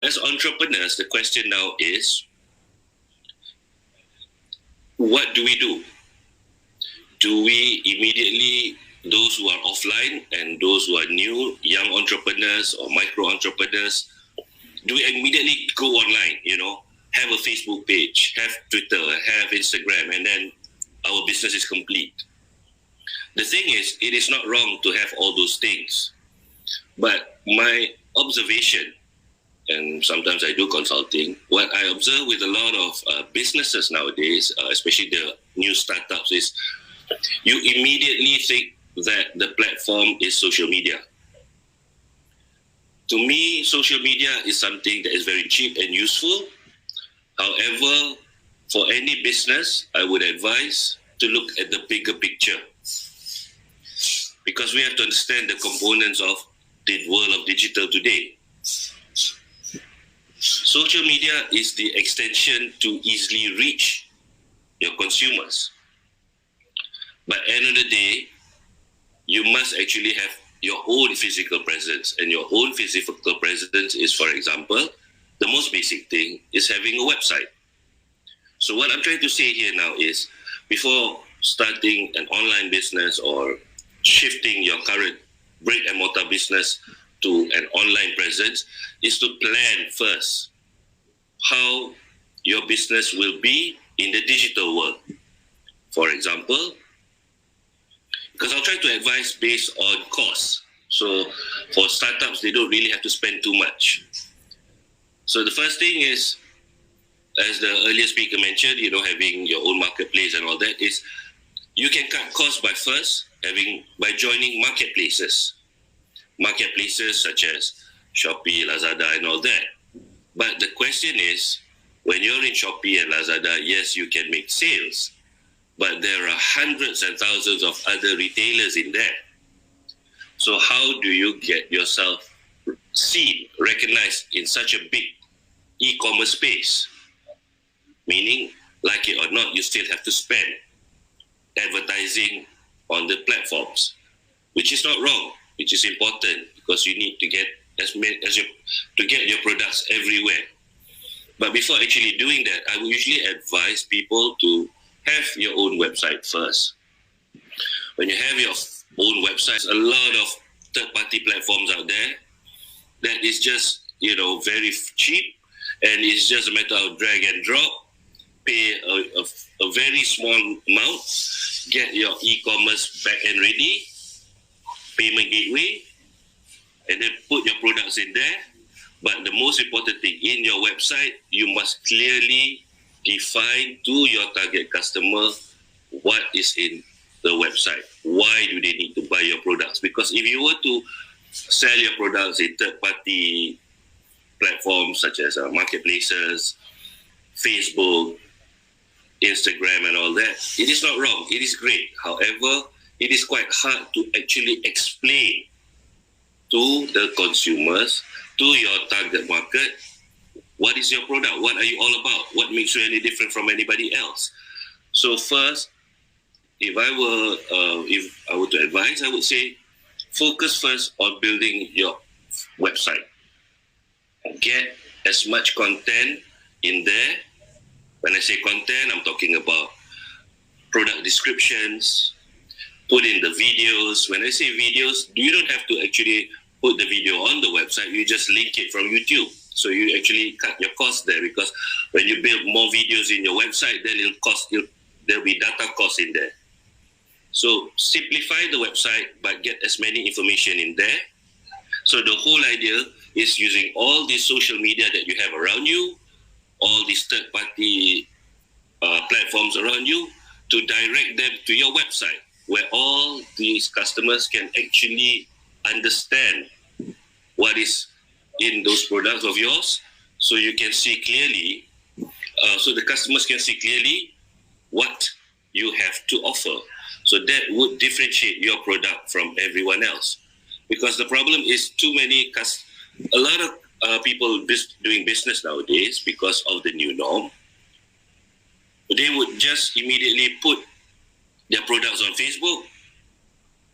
as entrepreneurs, the question now is, what do we do? Do we immediately, those who are offline and those who are new, young entrepreneurs or micro entrepreneurs, do we immediately go online, have a Facebook page, have Twitter, have Instagram, and then our business is complete? The thing is, it is not wrong to have all those things. But my observation, and sometimes I do consulting, what I observe with a lot of businesses nowadays, especially the new startups, is you immediately think that the platform is social media. To me, social media is something that is very cheap and useful. However, for any business, I would advise to look at the bigger picture, because we have to understand the components of the world of digital today. Social media is the extension to easily reach your consumers. But at the end of the day, you must actually have your own physical presence. And your own physical presence is, for example, the most basic thing is having a website. So what I'm trying to say here now is, before starting an online business or shifting your current brick and mortar business to an online presence, is to plan first how your business will be in the digital world. For example, because I'll try to advise based on costs. So for startups, they don't really have to spend too much. So the first thing is, as the earlier speaker mentioned, having your own marketplace and all that, is you can cut costs by joining marketplaces. Marketplaces such as Shopee, Lazada, and all that. But the question is, when you're in Shopee and Lazada, yes, you can make sales, but there are hundreds and thousands of other retailers in there. So how do you get yourself seen, recognized in such a big e-commerce space? Meaning, like it or not, you still have to spend advertising on the platforms, which is not wrong, which is important, because you need to get to get your products everywhere. But before actually doing that, I would usually advise people to have your own website first. When you have your own website, a lot of third-party platforms out there that is just very cheap, and it's just a matter of drag and drop, pay a very small amount, get your e-commerce back-end ready, payment gateway, and then put your products in there. But the most important thing, in your website, you must clearly define to your target customer what is in the website. Why do they need to buy your products? Because if you were to sell your products in third-party platforms such as marketplaces, Facebook, Instagram, and all that, it is not wrong. It is great. However, it is quite hard to actually explain to the consumers, to your target market, what is your product? What are you all about? What makes you any different from anybody else? So first, if I were to advise, I would say focus first on building your website. Get as much content in there. When I say content, I'm talking about product descriptions, put in the videos. When I say videos, you don't have to actually put the video on the website. You just link it from YouTube. So you actually cut your costs there, because when you build more videos in your website, then there'll be data costs in there. So simplify the website, but get as many information in there. So the whole idea is using all these social media that you have around you, all these third-party platforms around you, to direct them to your website, where all these customers can actually understand what is in those products of yours, so you can see clearly, so the customers can see clearly what you have to offer. So that would differentiate your product from everyone else. Because the problem is a lot of people doing business nowadays, because of the new norm, they would just immediately put their products on Facebook,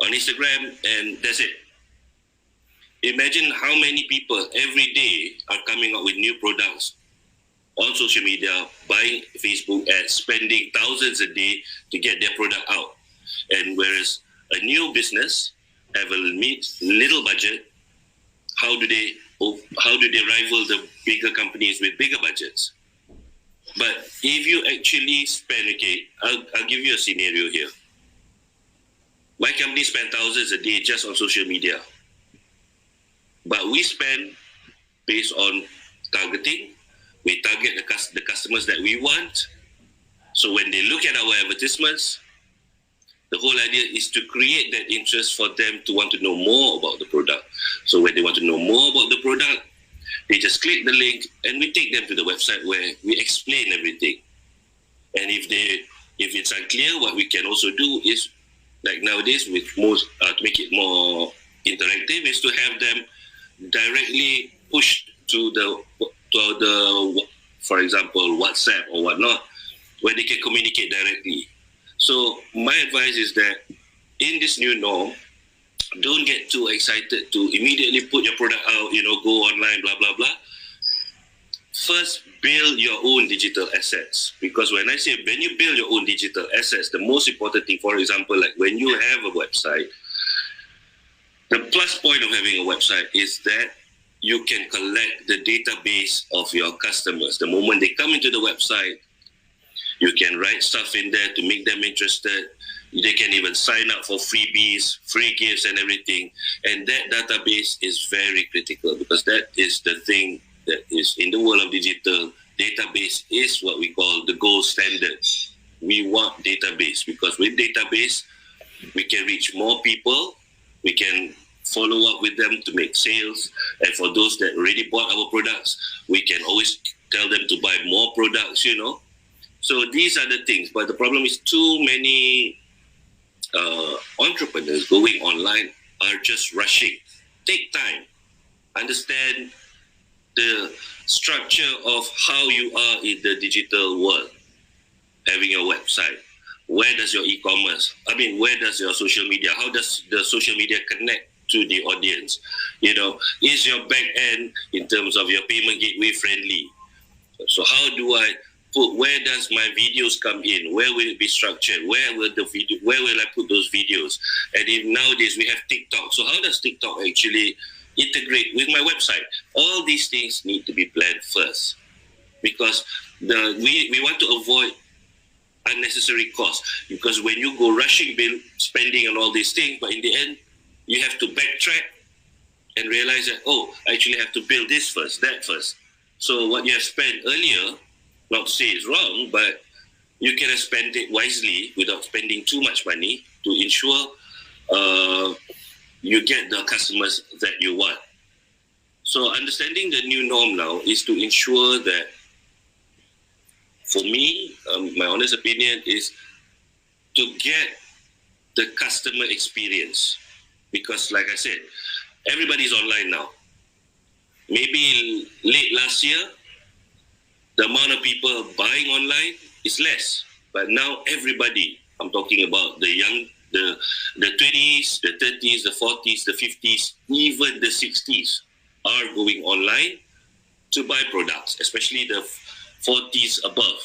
on Instagram, and that's it. imagine how many people every day are coming up with new products on social media, buying Facebook ads, spending thousands a day to get their product out. And whereas a new business have a little budget, how do they rival the bigger companies with bigger budgets? But if you actually spend, okay, I'll give you a scenario here. My company spend thousands a day just on social media. But we spend based on targeting. We target the customers that we want. So when they look at our advertisements, the whole idea is to create that interest for them to want to know more about the product. So when they want to know more about the product, they just click the link and we take them to the website where we explain everything. And if it's unclear, what we can also do is, like nowadays, with most to make it more interactive, is to have them directly push to the for example, WhatsApp or whatnot, where they can communicate directly. So my advice is that in this new norm, don't get too excited to immediately put your product out, go online, blah, blah, blah. First, build your own digital assets. Because when you build your own digital assets, the most important thing, for example, like when you have a website, the plus point of having a website is that you can collect the database of your customers. The moment they come into the website, you can write stuff in there to make them interested. They can even sign up for freebies, free gifts and everything. And that database is very critical because that is the thing that is in the world of digital. Database is what we call the gold standard. We want database because with database, we can reach more people. We can follow up with them to make sales. And for those that already bought our products, we can always tell them to buy more products, So these are the things. But the problem is too many entrepreneurs going online are just rushing. Take time. Understand the structure of how you are in the digital world. Having a website. Where does your e-commerce, where does your social media, how does the social media connect to the audience? Is your back end in terms of your payment gateway friendly? So how do I where does my videos come in? Where will it be structured? Where will I put those videos? And if nowadays we have TikTok, so how does TikTok actually integrate with my website? All these things need to be planned first, because we want to avoid unnecessary costs. Because when you go rushing, spending on all these things, but in the end, you have to backtrack and realize that, I actually have to build this first, that first. So what you have spent earlier, not to say it's wrong, but you can spend it wisely without spending too much money to ensure you get the customers that you want. So understanding the new norm now is to ensure that, for me, my honest opinion is to get the customer experience. Because like I said, everybody's online now. Maybe late last year, the amount of people buying online is less. But now everybody, I'm talking about the young, the 20s, the 30s, the 40s, the 50s, even the 60s are going online to buy products, especially the 40s above.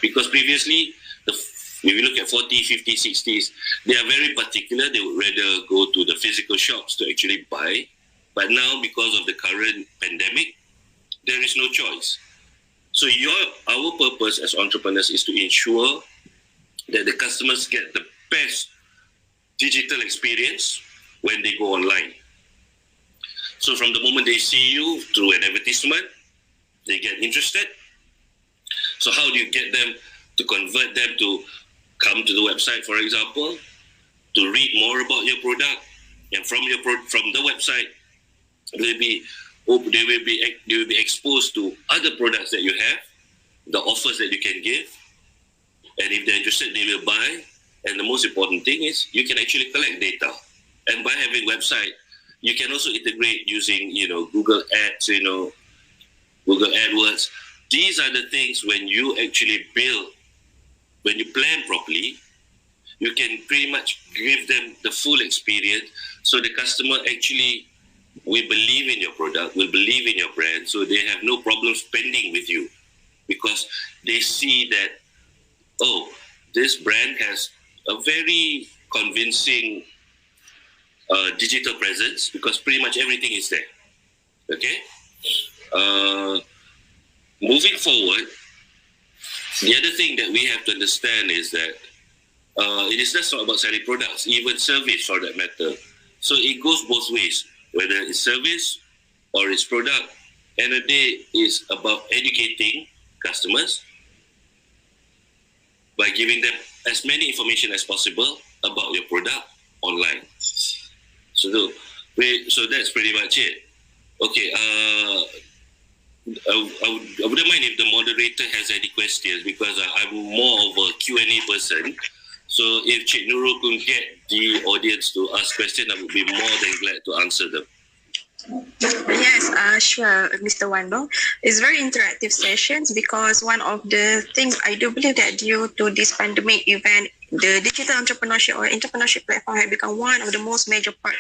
Because previously, if you look at 40, 50, 60s, they are very particular. They would rather go to the physical shops to actually buy. But now, because of the current pandemic, there is no choice. So our purpose as entrepreneurs is to ensure that the customers get the best digital experience when they go online. So from the moment they see you through an advertisement, they get interested. So how do you get them to convert them to come to the website, for example, to read more about your product? And from the website, they will be exposed to other products that you have, the offers that you can give, and if they're interested, they will buy. And the most important thing is you can actually collect data. And by having website, you can also integrate using Google Ads, Google AdWords. These are the things when you actually build, when you plan properly, you can pretty much give them the full experience, so the customer actually we believe in your product, we believe in your brand, so they have no problem spending with you because they see that, oh, this brand has a very convincing digital presence because pretty much everything is there. Okay? Moving forward, the other thing that we have to understand is that it is just not about selling products, even service for that matter. So it goes both ways, whether it's service or it's product. End of the day is about educating customers by giving them as many information as possible about your product online. So that's pretty much it. Okay, I wouldn't mind if the moderator has any questions because I'm more of a Q&A person. So if Cik Nurul could get the audience to ask questions, I would be more than glad to answer them. Yes, sure, Mr. Wando. It's very interactive sessions because one of the things I do believe that due to this pandemic event, the digital entrepreneurship or entrepreneurship platform has become one of the most major part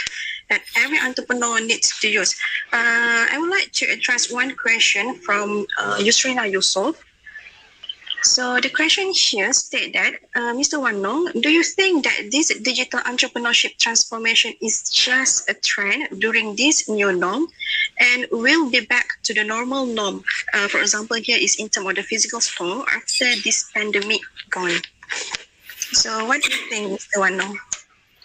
that every entrepreneur needs to use. I would like to address one question from Yusrina Yusof. So the question here states that, Mr. Wano, do you think that this digital entrepreneurship transformation is just a trend during this new norm and will be back to the normal norm? For example, here is in terms of the physical store after this pandemic gone. So what do you think, Mr. Wano?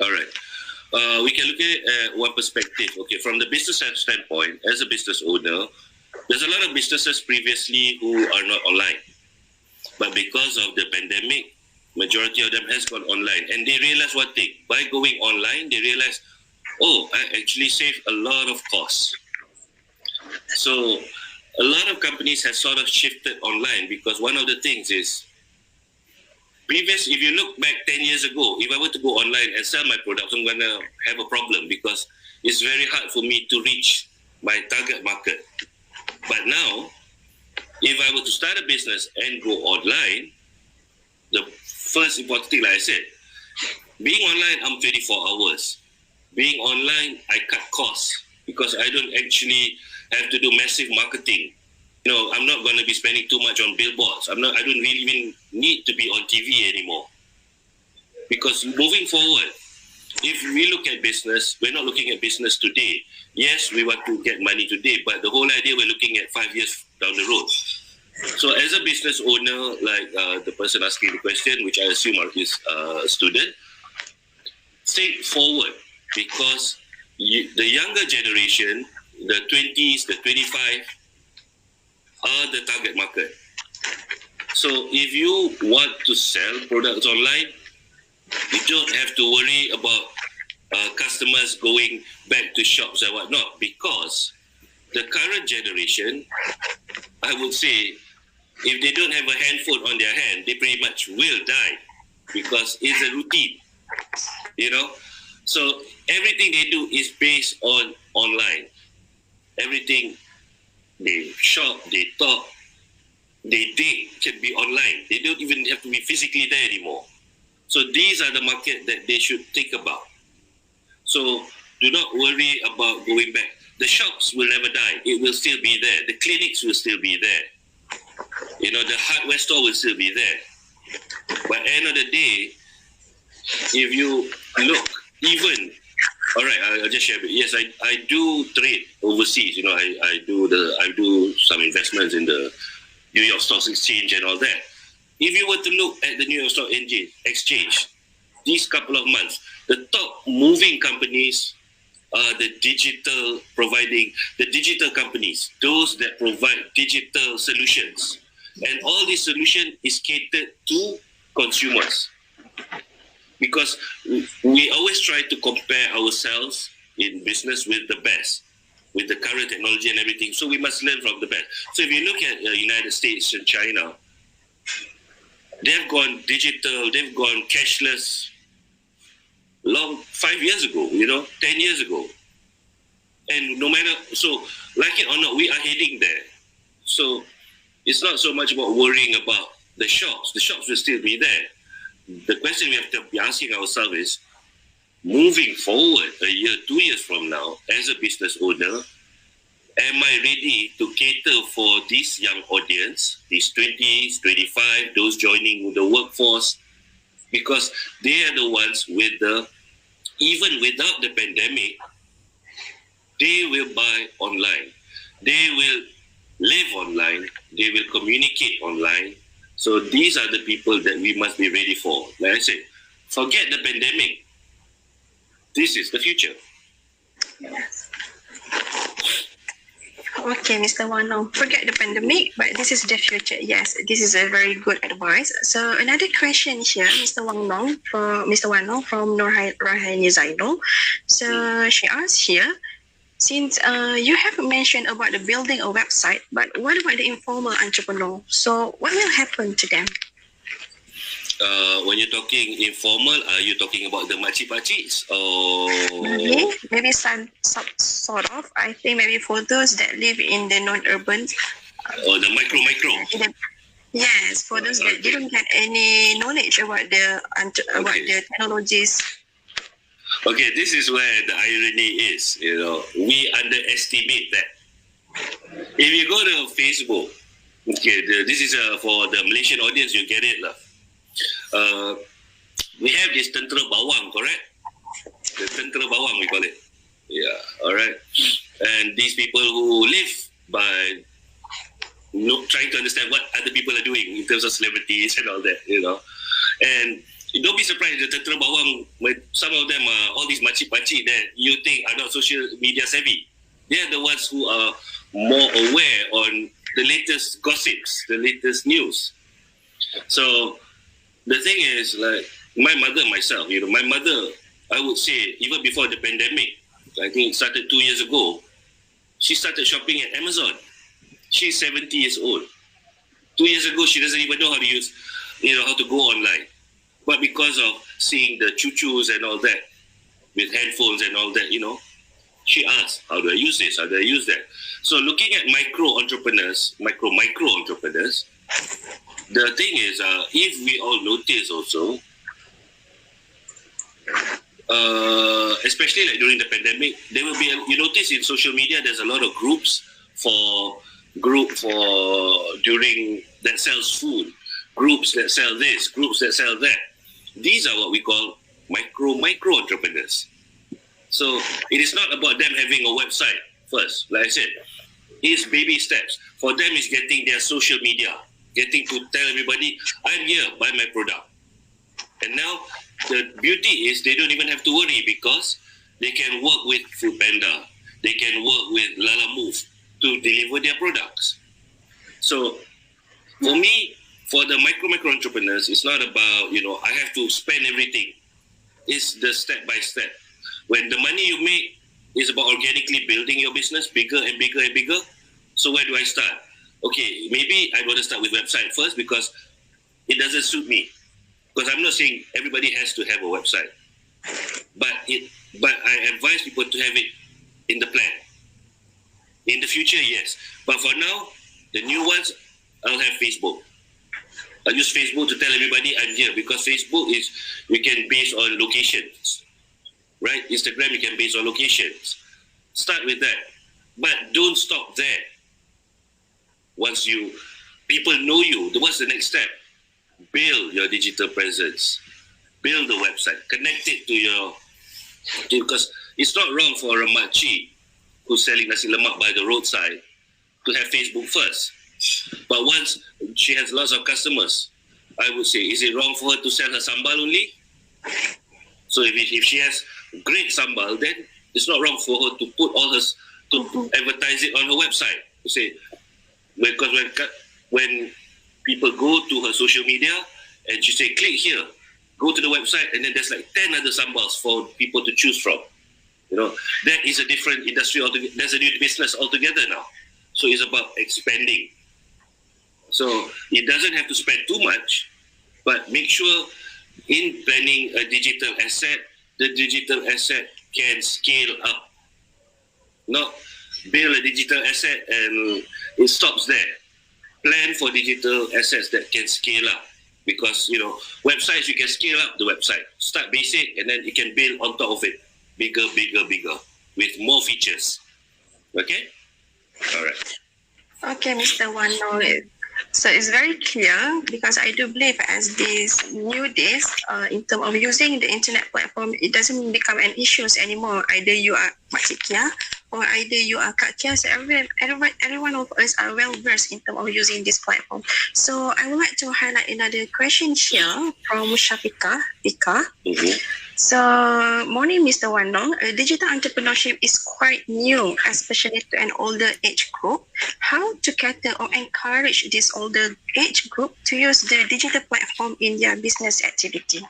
All right. We can look at one perspective. Okay, from the business standpoint, as a business owner, there's a lot of businesses previously who are not online. But because of the pandemic, majority of them has gone online. And they realize one thing. By going online, they realize, oh, I actually save a lot of costs. So a lot of companies have sort of shifted online because one of the things is, if you look back 10 years ago, if I were to go online and sell my products, I'm going to have a problem because it's very hard for me to reach my target market. But now, if I were to start a business and go online, the first important thing, like I said, being online, I'm 24 hours. Being online, I cut costs because I don't actually have to do massive marketing. You know, I'm not going to be spending too much on billboards. I don't really even need to be on TV anymore. Because moving forward, if we look at business, we're not looking at business today. Yes, we want to get money today, but the whole idea we're looking at 5 years down the road. So as a business owner, like the person asking the question, which I assume is a student, think forward because the younger generation, the 20s, the 25, are the target market. So if you want to sell products online, you don't have to worry about customers going back to shops and whatnot because the current generation, I would say, if they don't have a handphone on their hand, they pretty much will die because it's a routine, you know. So everything they do is based on online. Everything they shop, they talk, they date can be online. They don't even have to be physically there anymore. So these are the market that they should think about. So do not worry about going back. The shops will never die. It will still be there. The clinics will still be there. You know, the hardware store will still be there. But at the end of the day, if you look, even, all right, I'll just share a bit. Yes, I do trade overseas. You know, I do some investments in the New York Stock Exchange and all that. If you were to look at the New York Stock Exchange, these couple of months, the top moving companies are the digital companies, those that provide digital solutions. And all these solution is catered to consumers. Because we always try to compare ourselves in business with the best, with the current technology and everything. So we must learn from the best. So if you look at the United States and China, they've gone digital, they've gone cashless 5 years ago, 10 years ago. And no matter, so like it or not, we are heading there. So it's not so much about worrying about the shops. The shops will still be there. The question we have to be asking ourselves is, moving forward a year, 2 years from now, as a business owner, am I ready to cater for this young audience, these 20s, 25, those joining the workforce? Because they are the ones with even without the pandemic, they will buy online. They will live online. They will communicate online. So these are the people that we must be ready for. Like I said, forget the pandemic. This is the future. Yes. Okay, Mr. Wano, forget the pandemic, but this is the future. Yes, this is a very good advice. So another question here, Mr. Wano from Rahani Zainul. So she asks here, since you have mentioned about the building a website, but what about the informal entrepreneur? So what will happen to them? When you're talking informal, are you talking about the makcik-pakciks? Or maybe some sort of. I think maybe for those that live in the non-urban. Or the micro. Yes, for those that didn't get any knowledge about the technologies. Okay, this is where the irony is. We underestimate that. If you go to Facebook, okay, this is for the Malaysian audience, you get it lah. We have this tentera bawang, correct? The tentera bawang, we call it. Yeah, all right. And these people who live by trying to understand what other people are doing in terms of celebrities and all that, And don't be surprised, the tentera bawang, when some of them are all these makcik-pakcik that you think are not social media savvy. They are the ones who are more aware on the latest gossips, the latest news. So the thing is, like my mother, myself, my mother, I would say, even before the pandemic, I think it started 2 years ago, she started shopping at Amazon. She's 70 years old. 2 years ago, she doesn't even know how to use, how to go online. But because of seeing the choo-choos and all that, with headphones and all that, she asked, how do I use this? How do I use that? So looking at micro entrepreneurs, the thing is, if we all notice also, especially like during the pandemic, there will be, you notice in social media, there's a lot of groups for during that sells food, groups that sell this, groups that sell that. These are what we call micro entrepreneurs. So it is not about them having a website first. Like I said, it's baby steps. For them, it's getting their social media, getting to tell everybody, I'm here, buy my product. And now the beauty is they don't even have to worry because they can work with Foodpanda, they can work with Lala Move to deliver their products. So for me, for the micro entrepreneurs, it's not about, I have to spend everything. It's the step by step. When the money you make is about organically building your business bigger and bigger and bigger, so where do I start? Okay, maybe I want to start with website first because it doesn't suit me. Because I'm not saying everybody has to have a website. But I advise people to have it in the plan. In the future, yes. But for now, the new ones, I'll have Facebook. I'll use Facebook to tell everybody I'm here because Facebook is, you can base on locations, right? Instagram, you can base on locations. Start with that. But don't stop there. Once people know you, what's the next step? Build your digital presence. Build the website. Connect it because it's not wrong for a makcik who's selling nasi lemak by the roadside to have Facebook first. But once she has lots of customers, I would say, is it wrong for her to sell her sambal only? So if she has great sambal, then it's not wrong for her to put all her, to advertise it on her website. You say, because when people go to her social media and she say, click here, go to the website, and then there's like 10 other sambals for people to choose from. That is a different industry altogether. There's a new business altogether now. So it's about expanding. So it doesn't have to spend too much, but make sure in planning a digital asset, the digital asset can scale up. Not build a digital asset and it stops there. Plan for digital assets that can scale up. because websites, you can scale up the website, start basic, and then you can build on top of it, bigger, with more features. Okay, all right. Okay, Mr. Wano. So it's very clear because I do believe as these new days, in terms of using the internet platform, it doesn't become an issue anymore. Either you are Makcik Kia or either you are Kak Kia. So every one of us are well versed in terms of using this platform. So I would like to highlight another question here from Shafika. Mm-hmm. So, morning, Mr. Wandong. Digital entrepreneurship is quite new, especially to an older age group. How to cater or encourage this older age group to use the digital platform in their business activity?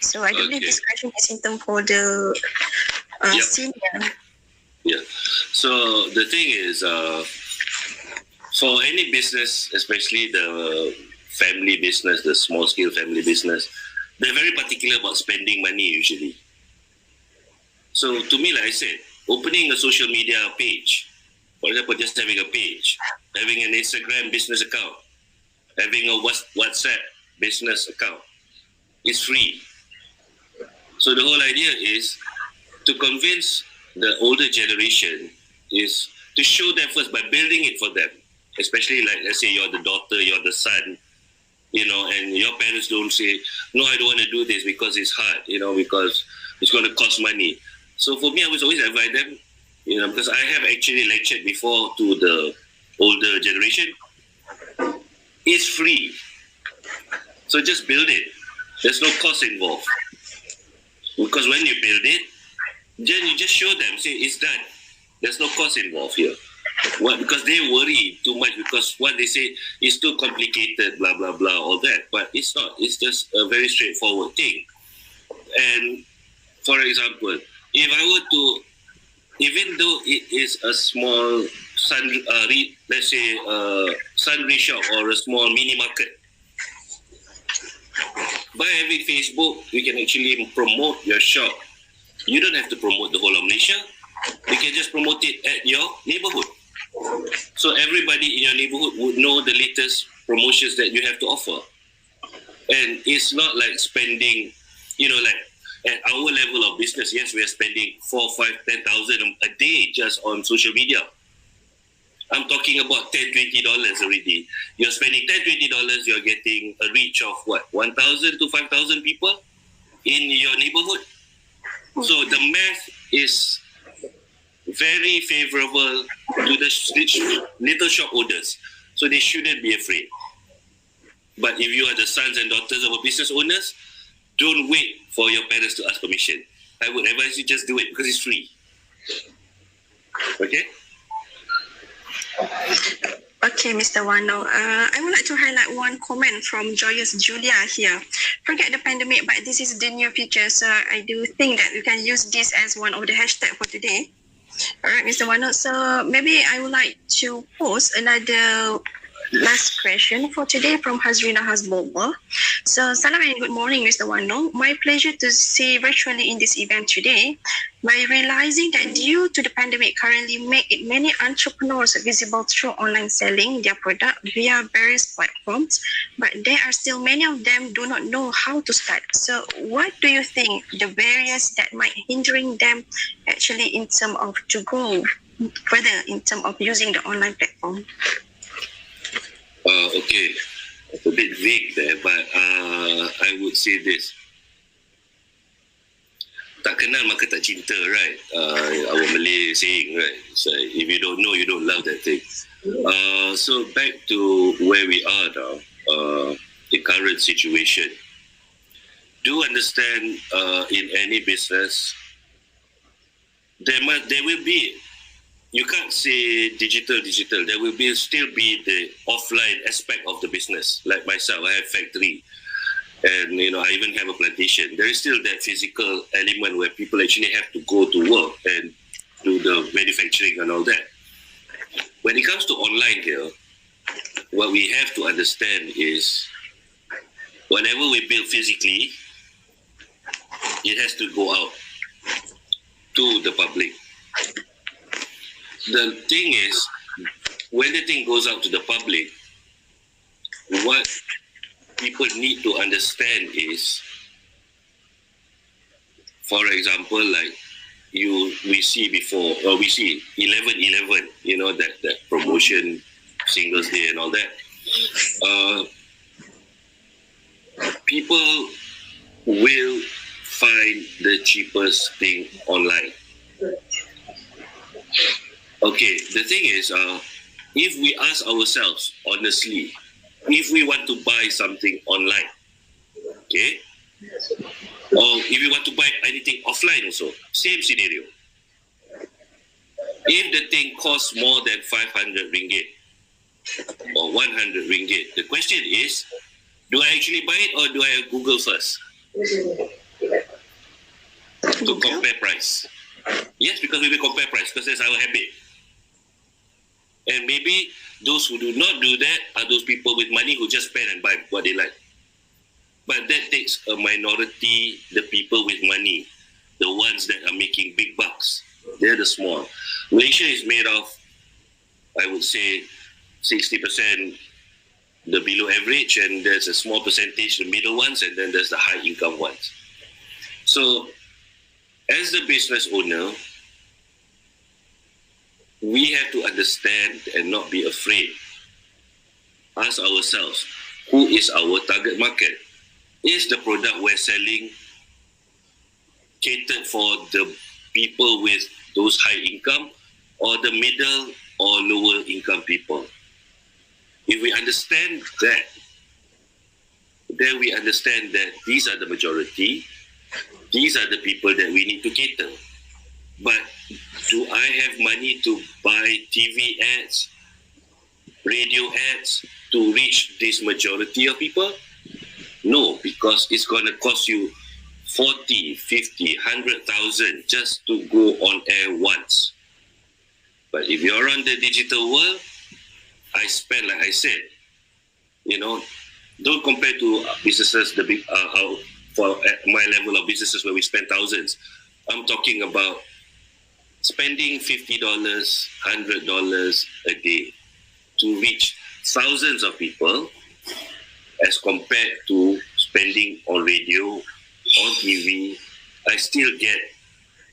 So, I believe this question is in terms for the senior. Yeah. So, the thing is, for any business, especially the family business, the small-scale family business, they're very particular about spending money usually. So to me, like I said, opening a social media page, for example, just having a page, having an Instagram business account, having a WhatsApp business account, is free. So the whole idea is to convince the older generation is to show them first by building it for them. Especially like, let's say you're the daughter, you're the son, and your parents don't say, no, I don't want to do this because it's hard, because it's going to cost money. So for me, I was always advise them, because I have actually lectured before to the older generation. It's free. So just build it. There's no cost involved. Because when you build it, then you just show them, say, it's done. There's no cost involved here. What? Because they worry too much because what they say is too complicated, blah, blah, blah, all that. But it's not. It's just a very straightforward thing. And for example, if I were to, even though it is a small let's say sundry shop or a small mini market, by having Facebook, you can actually promote your shop. You don't have to promote the whole of Malaysia. You can just promote it at your neighborhood. So everybody in your neighborhood would know the latest promotions that you have to offer. And it's not like spending, like at our level of business, yes, we are spending 4, 5, 10,000 a day just on social media. I'm talking about $10, $20 already. You're spending $10, $20, you're getting a reach of what, 1,000 to 5,000 people in your neighborhood. So the math is very favorable to the little shop owners. So they shouldn't be afraid. But if you are the sons and daughters of a business owners, don't wait for your parents to ask permission. I would advise you just do it because it's free. Okay? Okay, Mr. Wano. I would like to highlight one comment from Joyous Julia here. Forget the pandemic, but this is the near future. So I do think that we can use this as one of the hashtags for today. All right, Mr. Wano. So maybe I would like to post another last question for today from Hazrina Hasboba. So, salam and good morning, Mr. Wano. My pleasure to see virtually in this event today. By realizing that due to the pandemic currently make it many entrepreneurs visible through online selling their product via various platforms, but there are still many of them do not know how to start. So what do you think the barriers that might hindering them actually in terms of to go further in terms of using the online platform? Okay, it's a bit vague there, but I would say this. Tak kenal maka tak cinta, right? Our Malay saying, right? So if you don't know, you don't love that thing. So back to where we are now, the current situation. Do understand in any business, there will be, you can't say digital. There will still be the offline aspect of the business. Like myself, I have factory. And, I even have a plantation. There is still that physical element where people actually have to go to work and do the manufacturing and all that. When it comes to online here, what we have to understand is whatever we build physically, it has to go out to the public. The thing is, when the thing goes out to the public, what people need to understand is, for example, like we see 11/11, that promotion, Singles Day and all that. People will find the cheapest thing online. Okay, the thing is, if we ask ourselves honestly, if we want to buy something online, okay, or if you want to buy anything offline also, same scenario. If the thing costs more than 500 ringgit or 100 ringgit, the question is, do I actually buy it or do I Google first to compare price? Yes, because we will compare price because that's our habit. And maybe those who do not do that are those people with money who just spend and buy what they like. But that takes a minority, the people with money, the ones that are making big bucks. They're the small. Malaysia is made of, I would say, 60% the below average, and there's a small percentage, the middle ones, and then there's the high income ones. So, as the business owner, we have to understand and not be afraid. Ask ourselves, who is our target market? Is the product we're selling catered for the people with those high income or the middle or lower income people? If we understand that, then we understand that these are the majority, these are the people that we need to cater. But do I have money to buy TV ads, radio ads to reach this majority of people? No, because it's going to cost you 40, 50, 100,000 just to go on air once. But if you're on the digital world, I spend, like I said, don't compare to businesses, the big, for my level of businesses where we spend thousands. I'm talking about spending $50, $100 a day to reach thousands of people as compared to spending on radio, on TV. I still get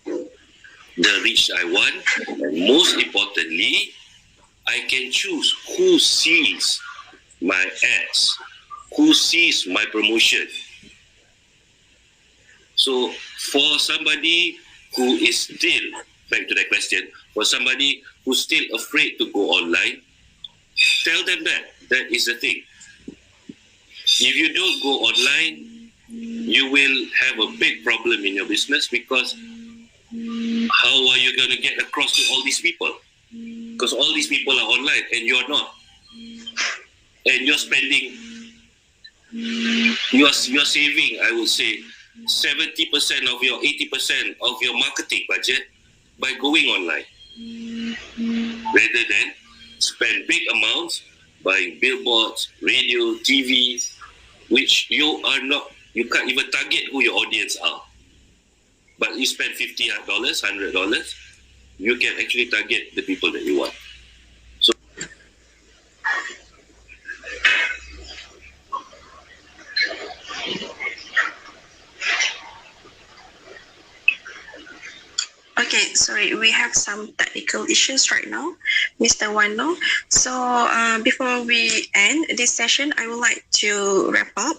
the reach I want, and most importantly, I can choose who sees my ads, who sees my promotion. So for somebody who is still, back to that question, for somebody who's still afraid to go online, tell them that is the thing. If you don't go online, you will have a big problem in your business, because how are you going to get across to all these people? Because all these people are online and you're not. And you're spending, you're saving, I would say, 70% of your 80% of your marketing budget by going online, rather than spend big amounts buying billboards, radio, TV, which you can't even target who your audience are. But you spend $50, $100, you can actually target the people that you want. So, okay, sorry, we have some technical issues right now, Mr. Wano. So before we end this session, I would like to wrap up.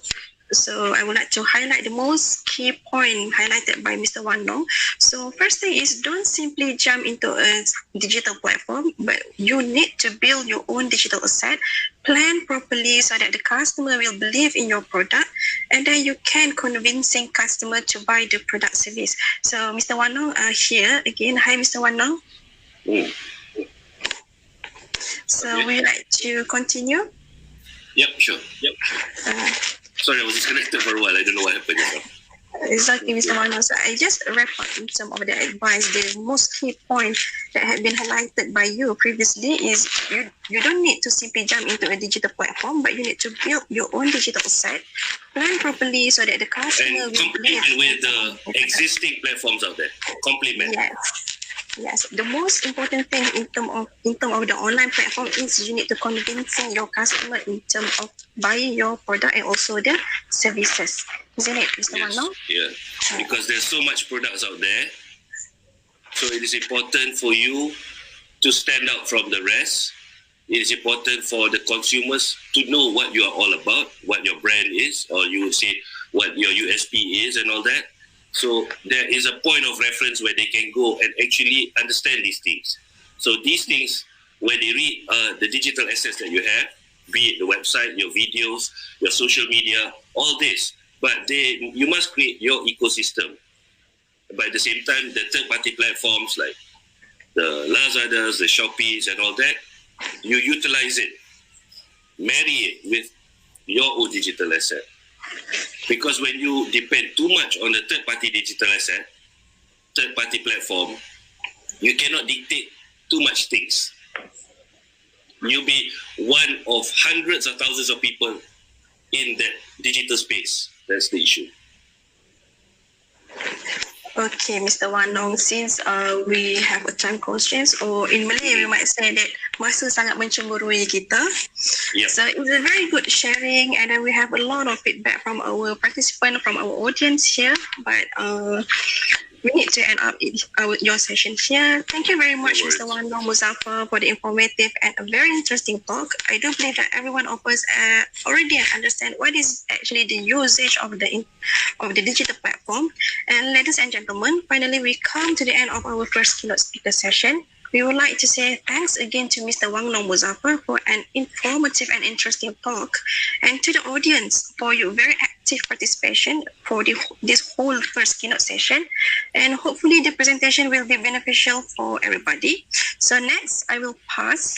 So I would like to highlight the most key point highlighted by Mr. Wano. So first thing is, don't simply jump into a digital platform, but you need to build your own digital asset, plan properly so that the customer will believe in your product, and then you can convincing customer to buy the product service. So Mr. Wano here again. Hi, Mr. Wano. So okay. Would you like to continue? Yep, sure. Sorry, I was disconnected for a while. I don't know what happened. Exactly, Mr. Wano. So I just wrap up some of the advice. The most key point that had been highlighted by you previously is you don't need to simply jump into a digital platform, but you need to build your own digital asset, plan properly so that the customer and will complement with the existing platforms out there. Complement. Yes. Yes, the most important thing in term of the online platform is you need to convincing your customer in terms of buying your product and also the services, isn't it, Mr. Yes, Wano? yeah. Because there's so much products out there, so it is important for you to stand out from the rest. It is important for the consumers to know what you are all about, what your brand is, or you would say what your USP is and all that. So there is a point of reference where they can go and actually understand these things. So these things, when they read the digital assets that you have, be it the website, your videos, your social media, all this, but you must create your ecosystem. But at the same time, the third-party platforms like the Lazadas, the Shopees and all that, you utilize it, marry it with your own digital asset. Because when you depend too much on the third-party digital asset, third-party platform, you cannot dictate too much things. You'll be one of hundreds of thousands of people in that digital space. That's the issue. Okay, Mr. Wanong, since we have a time constraint, or in Malay we might say that masa sangat mencemburui kita. Yep. So it's a very good sharing, and then we have a lot of feedback from our participants, from our audience here. But we need to end up your session here. Thank you very much, Mr. Wanong Muzaffar, for the informative and a very interesting talk. I do believe that every one of us already understand what is actually the usage of the digital platform. And ladies and gentlemen, finally we come to the end of our first keynote speaker session. We would like to say thanks again to Mr. Wanong Muzaffar for an informative and interesting talk, and to the audience for your very active participation for this whole first keynote session. And hopefully the presentation will be beneficial for everybody. So next, I will pass